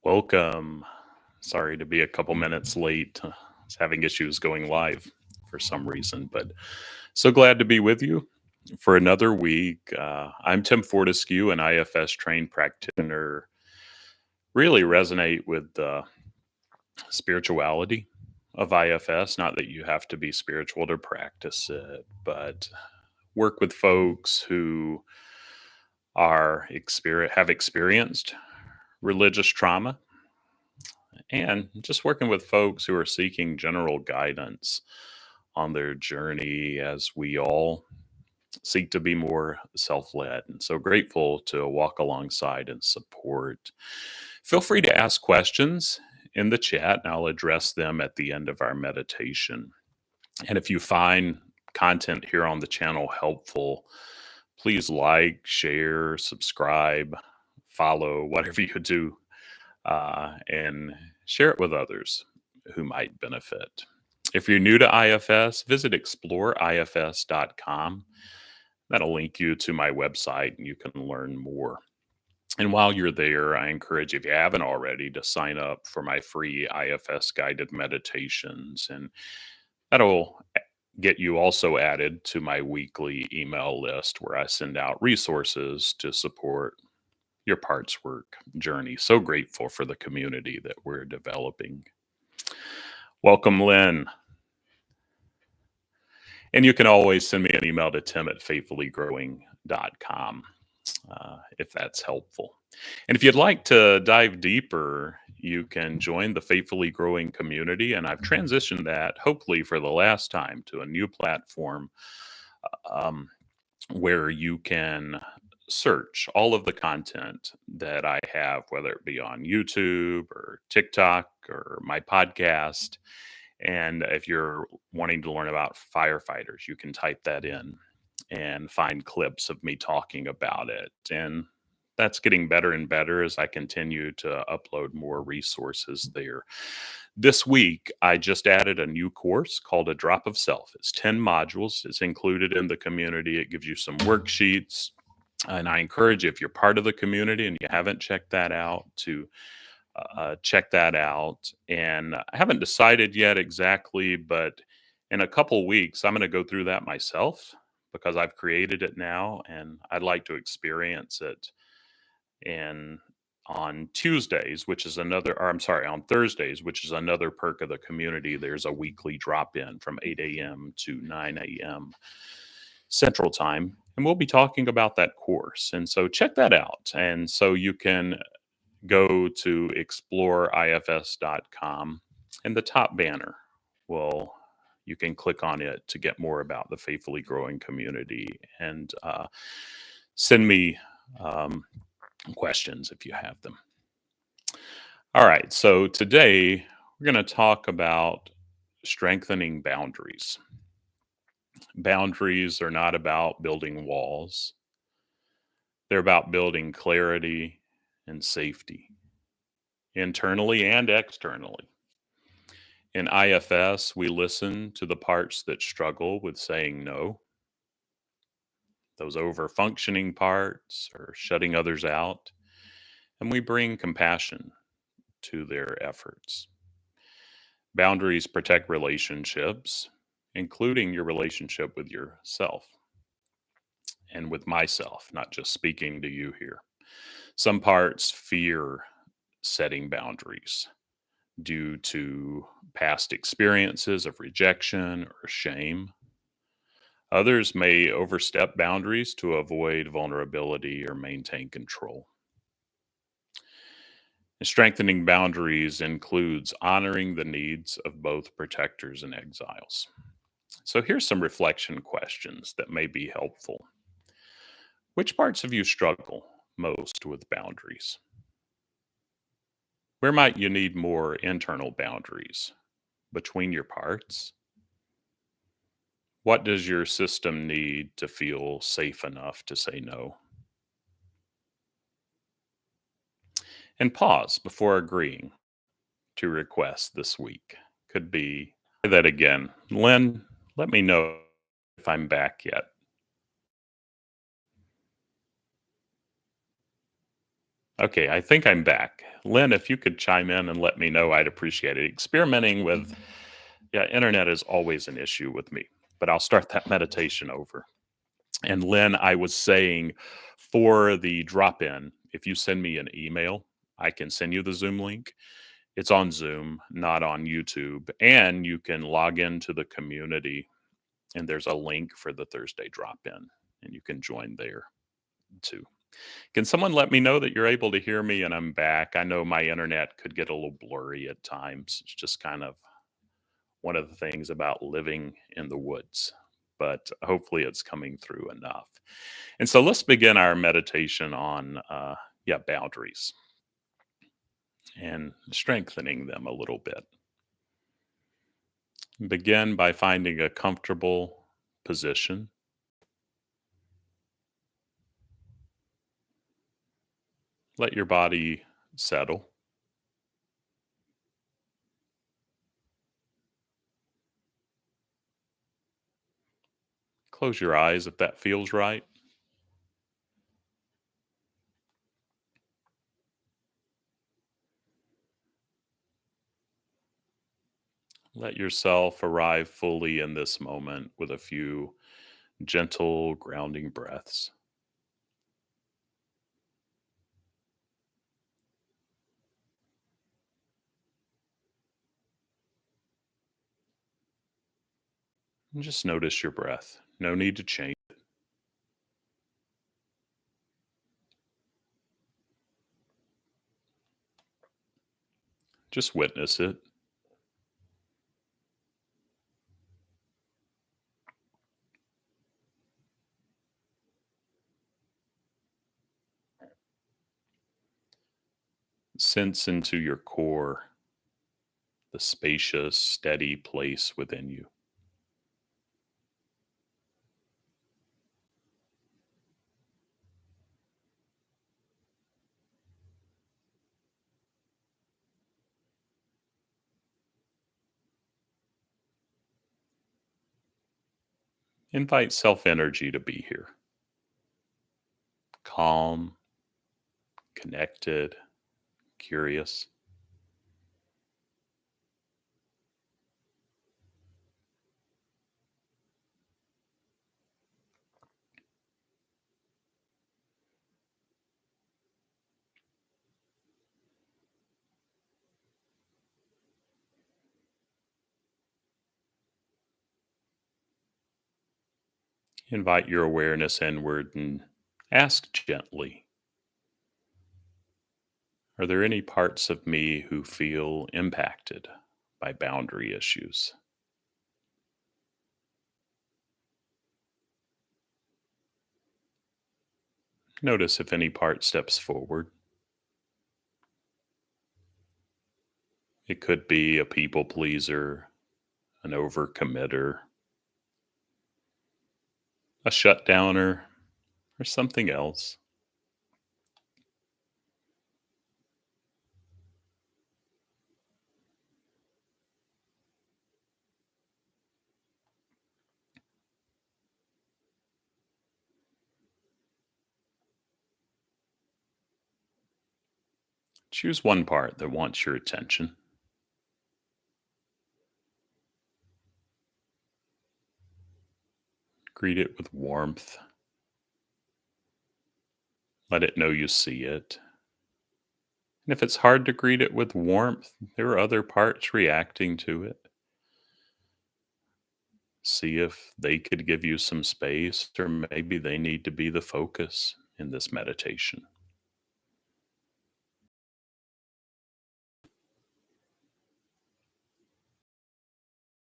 Welcome. Sorry to be a couple minutes late. I was having issues going live for some reason, but so glad to be with you for another week. I'm Tim Fortescue, an IFS trained practitioner. Really resonate with the spirituality of IFS. Not that you have to be spiritual to practice it, but work with folks who have experienced religious trauma and just working with folks who are seeking general guidance on their journey as we all seek to be more self led. And so grateful to walk alongside and support. Feel free to ask questions in the chat, and I'll address them at the end of our meditation. And if you find content here on the channel helpful, please like, share, subscribe, follow, whatever you do, and share it with others who might benefit. If you're new to IFS, visit exploreifs.com. That'll link you to my website and you can learn more. And while you're there, I encourage, if you haven't already, to sign up for my free IFS guided meditations. And that'll get you also added to my weekly email list where I send out resources to support your parts work journey. So grateful for the community that we're developing. Welcome, Lynn. And you can always send me an email to tim@faithfullygrowing.com if that's helpful. And if you'd like to dive deeper, you can join the Faithfully Growing community. And I've transitioned that, hopefully for the last time, to a new platform um, where you can search all of the content that I have, whether it be on YouTube or TikTok or my podcast. And if you're wanting to learn about firefighters, you can type that in and find clips of me talking about it. And that's getting better and better as I continue to upload more resources there. This week, I just added a new course called A Drop of Self. It's 10 modules. It's included in the community. It gives you some worksheets. And I encourage you, if you're part of the community and you haven't checked that out, to check that out. And I haven't decided yet exactly, but in a couple weeks, I'm going to go through that myself because I've created it now and I'd like to experience it. And on Tuesdays, which is another, or I'm sorry, on Thursdays, which is another perk of the community, there's a weekly drop in from 8 a.m. to 9 a.m. Central Time. And we'll be talking about that course. And so check that out. And so you can go to exploreifs.com, and the top banner will, you can click on it to get more about the Faithfully Growing community and send me questions if you have them. All right, so today we're going to talk about strengthening boundaries. Boundaries are not about building walls. They're about building clarity and safety, internally and externally. In IFS, we listen to the parts that struggle with saying no, those over-functioning parts or shutting others out, and we bring compassion to their efforts. Boundaries protect relationships, including your relationship with yourself and with myself, not just speaking to you here. Some parts fear setting boundaries due to past experiences of rejection or shame. Others may overstep boundaries to avoid vulnerability or maintain control. And strengthening boundaries includes honoring the needs of both protectors and exiles. So here's some reflection questions that may be helpful. Which parts of you struggle most with boundaries? Where might you need more internal boundaries between your parts? What does your system need to feel safe enough to say no? And pause before agreeing to requests this week. Could be, say that again. Lynn, let me know if I'm back yet. Okay, I think I'm back. Lynn, if you could chime in and let me know, I'd appreciate it. Experimenting with, yeah, internet is always an issue with me, but I'll start that meditation over. And Lynn, I was saying for the drop in, if you send me an email, I can send you the Zoom link. It's on Zoom, not on YouTube. And you can log into the community, and there's a link for the Thursday drop in, and you can join there too. Can someone let me know that you're able to hear me and I'm back? I know my internet could get a little blurry at times. It's just kind of one of the things about living in the woods, but hopefully it's coming through enough. And so let's begin our meditation on, yeah, boundaries and strengthening them a little bit. Begin by finding a comfortable position. Let your body settle. Close your eyes if that feels right. Let yourself arrive fully in this moment with a few gentle, grounding breaths. And just notice your breath. No need to change. Just witness it. Sense into your core the spacious, steady place within you. Invite self energy to be here. Calm, connected, curious. Invite your awareness inward and ask gently, are there any parts of me who feel impacted by boundary issues? Notice if any part steps forward. It could be a people pleaser, an overcommitter, a shutdowner, or something else. Choose one part that wants your attention. Greet it with warmth. Let it know you see it. And if it's hard to greet it with warmth, there are other parts reacting to it. See if they could give you some space, or maybe they need to be the focus in this meditation.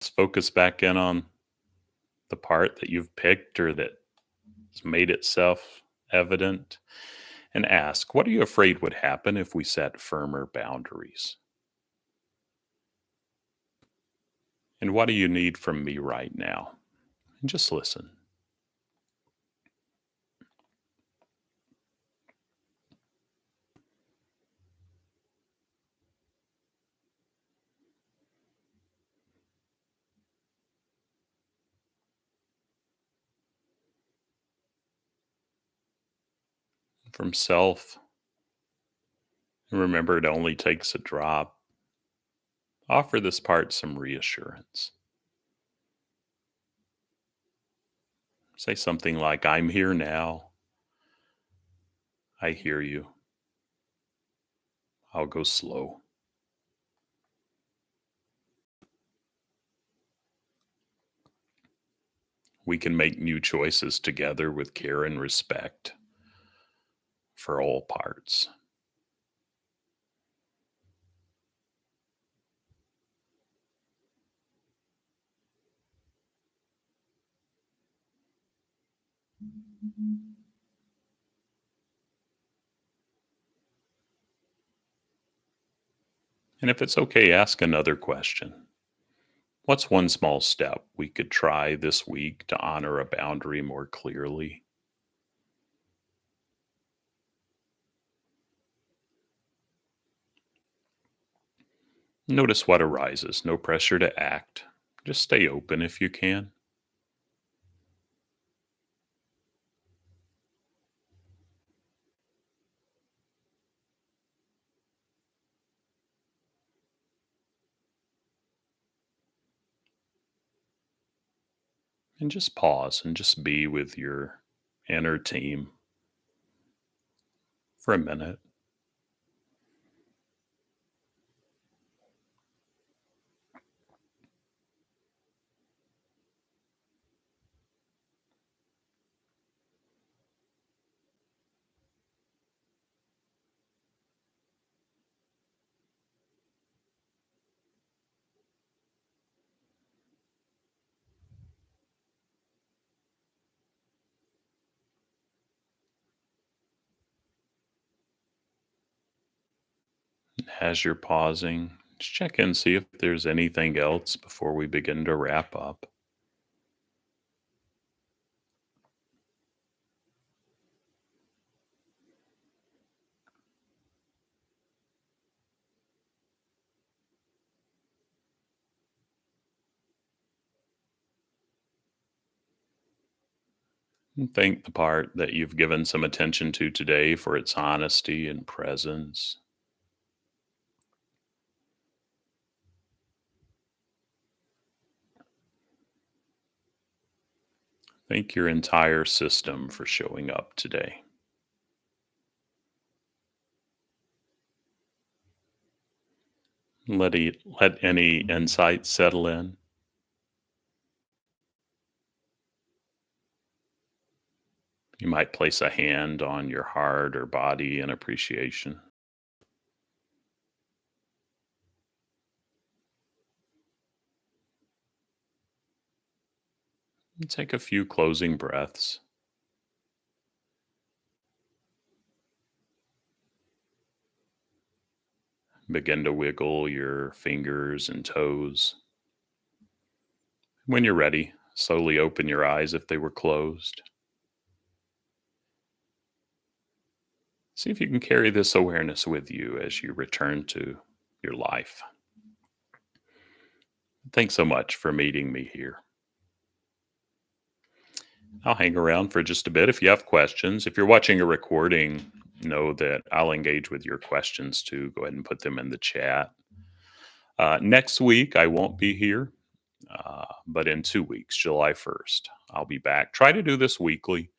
Let's focus back in on the part that you've picked or that's made itself evident and ask, what are you afraid would happen if we set firmer boundaries? And what do you need from me right now? And just listen. From self And remember, it only takes a drop. Offer this part some reassurance. Say something like, I'm here now. I hear you. I'll go slow. We can make new choices together with care and respect for all parts. And if it's okay, ask another question. What's one small step we could try this week to honor a boundary more clearly? Notice what arises. No pressure to act. Just stay open if you can. And just pause and just be with your inner team for a minute. As you're pausing, just check in, see if there's anything else before we begin to wrap up. And thank the part that you've given some attention to today for its honesty and presence. Thank your entire system for showing up today. Let any insights settle in. You might place a hand on your heart or body in appreciation. And take a few closing breaths. Begin to wiggle your fingers and toes. When you're ready, slowly open your eyes if they were closed. See if you can carry this awareness with you as you return to your life. Thanks so much for meeting me here. I'll hang around for just a bit if you have questions. If you're watching a recording, know that I'll engage with your questions too. Go ahead and put them in the chat. Next week, I won't be here, but in 2 weeks, July 1st, I'll be back. Try to do this weekly.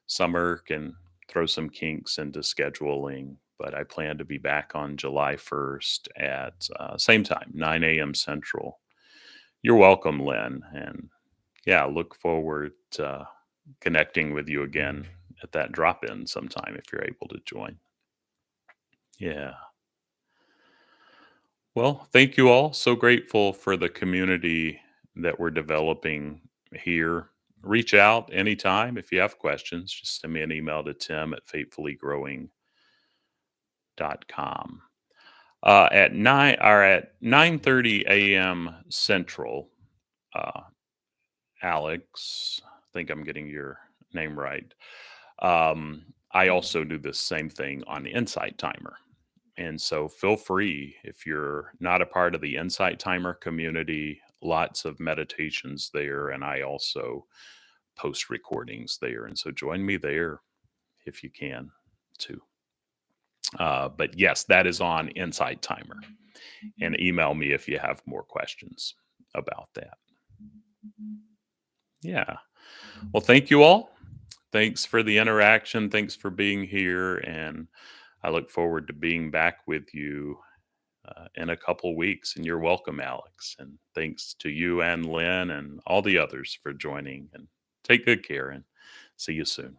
Summer can throw some kinks into scheduling, but I plan to be back on July 1st at same time, 9 a.m. Central. You're welcome, Lynn. And yeah, look forward to connecting with you again at that drop in sometime if you're able to join. Yeah. Well, thank you all. So grateful for the community that we're developing here. Reach out anytime if you have questions. Just send me an email to tim at faithfullygrowing.com. At 9:30 a.m. Central, uh, Alex, I think I'm getting your name right. I also do the same thing on the Insight Timer. And so feel free if you're not a part of the Insight Timer community, lots of meditations there. And I also post recordings there. And so join me there if you can too. But yes, that is on Insight Timer. And email me if you have more questions about that. Yeah. Well, thank you all. Thanks for the interaction. Thanks for being here. And I look forward to being back with you in a couple weeks. And you're welcome, Alex. And thanks to you and Lynn and all the others for joining. And take good care and see you soon.